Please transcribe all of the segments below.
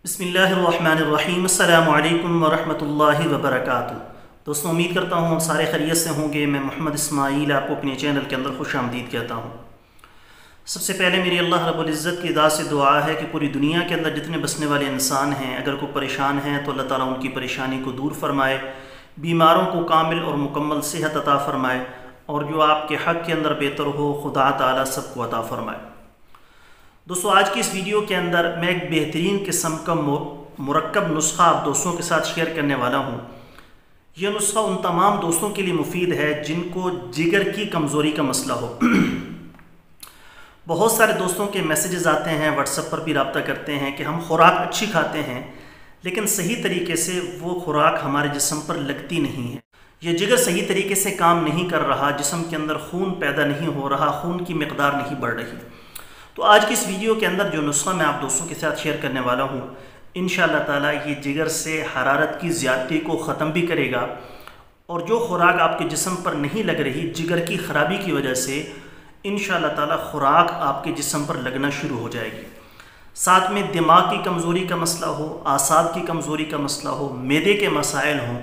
बिस्मिल्लाहिर्रहमानिर्रहीम। अस्सलामु अलैकुम वरहमतुल्लाहि वबरकातुहू। दोस्तों, उम्मीद करता हूँ आप सारे खैरियत से होंगे। मैं मोहम्मद इस्माइल आपको अपने चैनल के अंदर खुश आमदीद कहता हूँ। सबसे पहले मेरी अल्लाह रब्बुल इज़्ज़त की ज़ात से दुआ है कि पूरी दुनिया के अंदर जितने बसने वाले इंसान हैं, अगर कोई परेशान हैं तो अल्लाह ताला उनकी परेशानी को दूर फरमाए, बीमारों को कामिल और मुकम्मल सेहत अता फरमाए, और जो आपके हक़ के अंदर बेहतर हो खुदा ताला सबको अता फरमाए। दोस्तों, आज की इस वीडियो के अंदर मैं एक बेहतरीन किस्म का मुरक्कब नुस्खा आप दोस्तों के साथ शेयर करने वाला हूँ। यह नुस्खा उन तमाम दोस्तों के लिए मुफीद है जिनको जिगर की कमज़ोरी का मसला हो। बहुत सारे दोस्तों के मैसेजेस आते हैं, व्हाट्सएप पर भी रब्ता करते हैं कि हम खुराक अच्छी खाते हैं लेकिन सही तरीके से वो खुराक हमारे जिस्म पर लगती नहीं है। ये जिगर सही तरीके से काम नहीं कर रहा, जिस्म के अंदर खून पैदा नहीं हो रहा, खून की मिकदार नहीं बढ़ रही। तो आज की इस वीडियो के अंदर जो नुस्खा मैं आप दोस्तों के साथ शेयर करने वाला हूँ, इंशाअल्लाह ताला ये जिगर से हरारत की ज़्यादती को ख़त्म भी करेगा, और जो खुराक आपके जिस्म पर नहीं लग रही जिगर की ख़राबी की वजह से, इंशाअल्लाह ताला खुराक आपके जिस्म पर लगना शुरू हो जाएगी। साथ में दिमाग की कमज़ोरी का मसला हो, आसाब की कमज़ोरी का मसला हो, मैदे के मसाइल हों,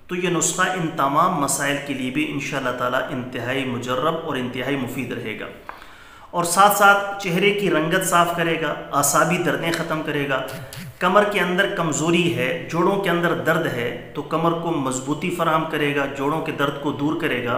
तो ये नुस्खा इन तमाम मसाइल के लिए भी इंशाअल्लाह ताला इंतहाई मुजर्रब और इंतहाई मुफीद रहेगा। और साथ साथ चेहरे की रंगत साफ़ करेगा, आसाबी दर्दें ख़त्म करेगा। कमर के अंदर कमज़ोरी है, जोड़ों के अंदर दर्द है, तो कमर को मजबूती फराहम करेगा, जोड़ों के दर्द को दूर करेगा।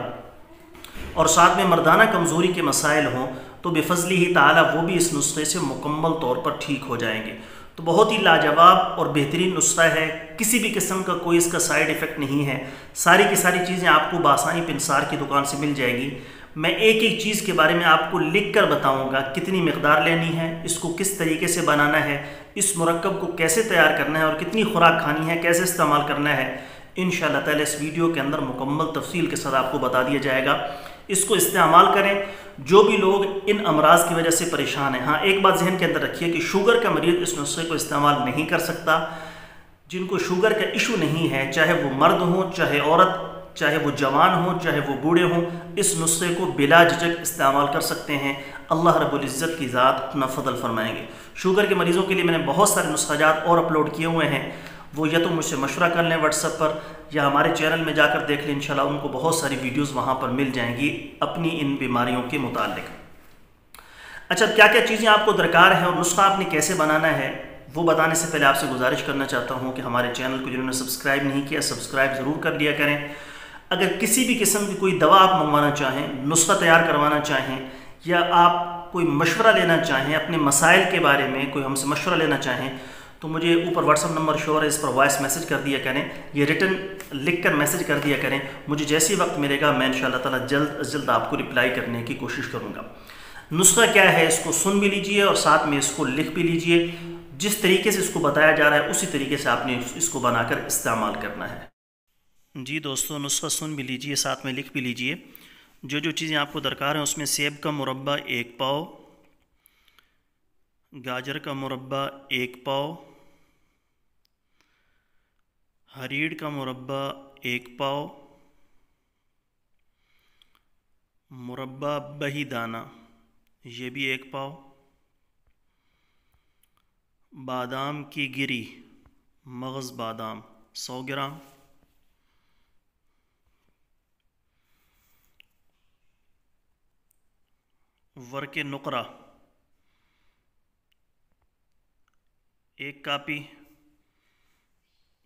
और साथ में मर्दाना कमज़ोरी के मसाइल हों तो बेफज़ली ही ताला वो भी इस नुस्खे से मुकम्मल तौर पर ठीक हो जाएंगे। तो बहुत ही लाजवाब और बेहतरीन नुस्खा है, किसी भी किस्म का कोई इसका साइड इफ़ेक्ट नहीं है। सारी की सारी चीज़ें आपको बासानी पिनसार की दुकान से मिल जाएगी। मैं एक एक चीज़ के बारे में आपको लिख कर बताऊँगा, कितनी मिकदार लेनी है, इसको किस तरीके से बनाना है, इस मुरक्कब को कैसे तैयार करना है और कितनी खुराक खानी है, कैसे इस्तेमाल करना है। इंशाअल्लाह ताला इस वीडियो के अंदर मुकम्मल तफसील के साथ आपको बता दिया जाएगा। इसको इस्तेमाल करें जो भी लोग इन अमराज की वजह से परेशान हैं। हाँ, एक बात जहन के अंदर रखिए कि शुगर का मरीज़ इस नुस्खे को इस्तेमाल नहीं कर सकता। जिनको शुगर का इशू नहीं है, चाहे वो मर्द हो, चाहे औरत, चाहे वो जवान हो, चाहे वो बूढ़े हों, इस नुस्खे को बिला झिझक इस्तेमाल कर सकते हैं। अल्लाह रब्बुल इज़्ज़त की ज़ात अपना फ़ज़ल फरमाएंगे। शुगर के मरीज़ों के लिए मैंने बहुत सारे नुस्खाजात और अपलोड किए हुए हैं, वो या तो मुझसे मशवरा कर लें व्हाट्सएप पर, या हमारे चैनल में जाकर देख लें। इंशाल्लाह उनको बहुत सारी वीडियोस वहाँ पर मिल जाएंगी अपनी इन बीमारियों के मुतालिक। अच्छा, क्या क्या चीज़ें आपको दरकार है और नुस्खा आपने कैसे बनाना है, वो बताने से पहले आपसे गुजारिश करना चाहता हूँ कि हमारे चैनल को जिन्होंने सब्सक्राइब नहीं किया, सब्सक्राइब ज़रूर कर लिया करें। अगर किसी भी किस्म की कोई दवा आप मंगवाना चाहें, नुस्खा तैयार करवाना चाहें, या आप कोई मशवरा लेना चाहें अपने मसाइल के बारे में, कोई हमसे मशवरा लेना चाहें, तो मुझे ऊपर व्हाट्सअप नंबर शो है, इस पर वॉइस मैसेज कर दिया करें, ये रिटन लिख कर मैसेज कर दिया करें। मुझे जैसे ही वक्त मिलेगा मैं इंशाअल्लाह ताला जल्द अज जल्द आपको रिप्लाई करने की कोशिश करूँगा। नुस्खा क्या है इसको सुन भी लीजिए और साथ में इसको लिख भी लीजिए। जिस तरीके से इसको बताया जा रहा है उसी तरीके से आपने इसको बनाकर इस्तेमाल करना है। जी दोस्तों, नुस्खा सुन भी लीजिए, साथ में लिख भी लीजिए। जो जो चीज़ें आपको दरकार हैं उसमें सेब का मुरब्बा 1 पाव, गाजर का मुरब्बा 1 पाव, हरीड़ का मुरब्बा 1 पाव, मुरब्बा बही दाना ये भी 1 पाव, बादाम की गिरी मगज़ बादाम 100 ग्राम, वर्के नुकरा 1 कापी,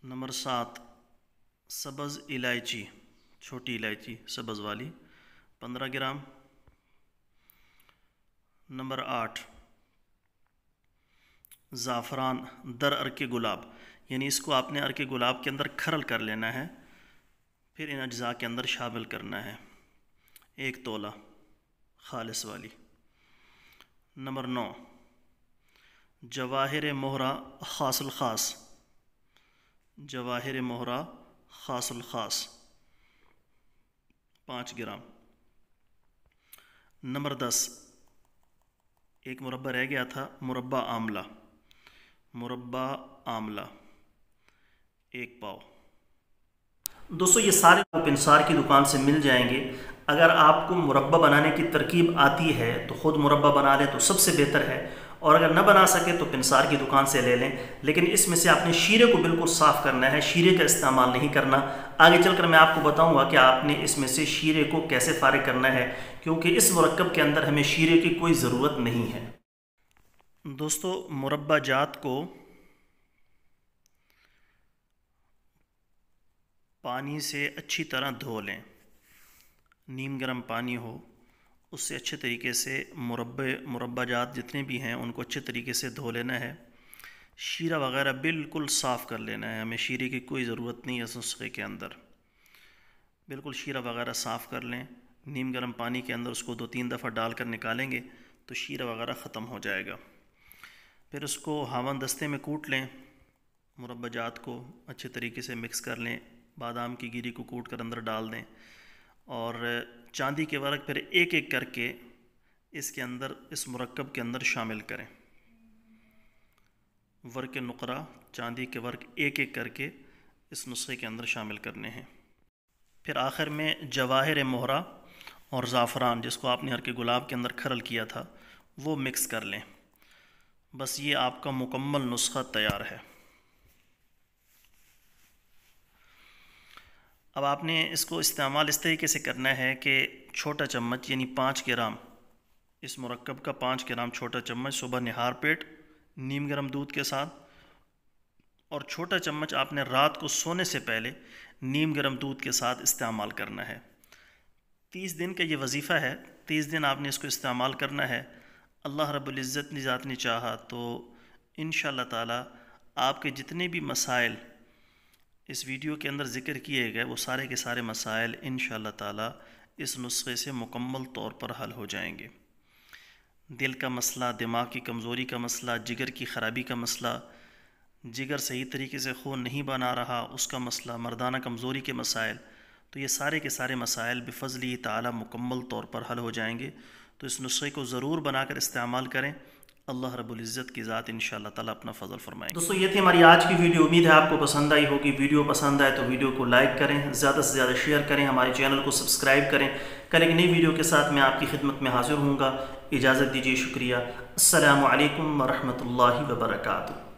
नंबर 7 सब्ज़ इलायची, छोटी इलायची सब्ज़ वाली 15 ग्राम, नंबर 8 ज़ाफ़रान दर अर्के गुलाब, यानी इसको आपने अर्के गुलाब के अंदर खरल कर लेना है, फिर इन अज्जा के अंदर शामिल करना है। 1 तोला खालिस वाली। नंबर 9 जवाहिर मोहरा ख़ासुल ख़ास, जवाहिर मोहरा ख़ासुल ख़ास 5 ग्राम। नंबर 10 एक मुरब्बा रह गया था, मुरब्बा आमला, मुरब्बा आमला 1 पाव। दोस्तों, ये सारे आप इंसार की दुकान से मिल जाएंगे। अगर आपको मुरब्बा बनाने की तरकीब आती है तो ख़ुद मुरब्बा बना लें तो सबसे बेहतर है, اور اگر نہ بنا سکے تو پنسار کی دکان سے لے لیں، لیکن اس میں سے آپ نے شیرے کو بالکل صاف کرنا ہے، شیرے کا استعمال نہیں کرنا۔ آگے چل کر میں آپ کو بتاؤں گا کہ آپ نے اس میں سے شیرے کو کیسے فارغ کرنا ہے، کیونکہ اس مرکب کے اندر ہمیں شیرے کی کوئی ضرورت نہیں ہے۔ دوستو، مربع جات کو پانی سے اچھی طرح دھو لیں، نیم گرم پانی ہو، اس سے اچھے طریقے سے مربع جات جتنے بھی ہیں ان کو اچھے طریقے سے دھو لینا ہے۔ شیرہ وغیرہ بالکل صاف کر لینا ہے، ہمیں شیرے کی کوئی ضرورت نہیں ہے اس نسخے کے اندر۔ بالکل شیرہ وغیرہ صاف کر لیں، نیم گرم پانی کے اندر اس کو 2-3 دفعہ ڈال کر نکالیں گے تو شیرہ وغیرہ ختم ہو جائے گا۔ پھر اس کو ہاون دستے میں کوٹ لیں، مربع جات کو اچھے طریقے سے مکس کر لیں، بادام کی گری کو کوٹ کر اندر ڈال دیں، اور چاندی کے ورق پھر ایک ایک کر کے اس کے اندر، اس مرکب کے اندر شامل کریں۔ ورق نقرہ، چاندی کے ورق ایک ایک کر کے اس نسخے کے اندر شامل کرنے ہیں۔ پھر آخر میں جواہر مہرہ اور زعفران، جس کو آپ نے ہر کے گلاب کے اندر کھرل کیا تھا، وہ مکس کر لیں۔ بس یہ آپ کا مکمل نسخہ تیار ہے۔ اب آپ نے اس کو استعمال اس طریقے سے کرنا ہے کہ چھوٹا چمچ یعنی 5 گرام، اس مرکب کا 5 گرام چھوٹا چمچ صبح نہار پیٹ نیم گرم دودھ کے ساتھ، اور چھوٹا چمچ آپ نے رات کو سونے سے پہلے نیم گرم دودھ کے ساتھ استعمال کرنا ہے۔ 30 دن کا یہ وظیفہ ہے، 30 دن آپ نے اس کو استعمال کرنا ہے۔ اللہ رب العزت نے ذات نے چاہا تو انشاءاللہ تعالی آپ کے جتنے بھی مسائل اس ویڈیو کے اندر ذکر کیے گئے، وہ سارے کے سارے مسائل انشاءاللہ تعالی اس نسخے سے مکمل طور پر حل ہو جائیں گے۔ دل کا مسئلہ، دماغ کی کمزوری کا مسئلہ، جگر کی خرابی کا مسئلہ، جگر صحیح طریقے سے خون نہیں بنا رہا اس کا مسئلہ، مردانہ کمزوری کے مسائل، تو یہ سارے کے سارے مسائل بفضلہ تعالی مکمل طور پر حل ہو جائیں گے۔ تو اس نسخے کو ضرور بنا کر استعمال کریں، اللہ رب العزت کی ذات انشاءاللہ تعالی اپنا فضل فرمائے۔ دوستو، یہ تھی ہماری آج کی ویڈیو، امید ہے آپ کو پسند آئی ہوگی۔ ویڈیو پسند آئے تو ویڈیو کو لائک کریں، زیادہ سے زیادہ شیئر کریں، ہمارے چینل کو سبسکرائب کریں۔ کل ایک نئی ویڈیو کے ساتھ میں آپ کی خدمت میں حاضر ہوں گا۔ اجازت دیجیے، شکریہ۔ السلام علیکم ورحمۃ اللہ وبرکاتہ۔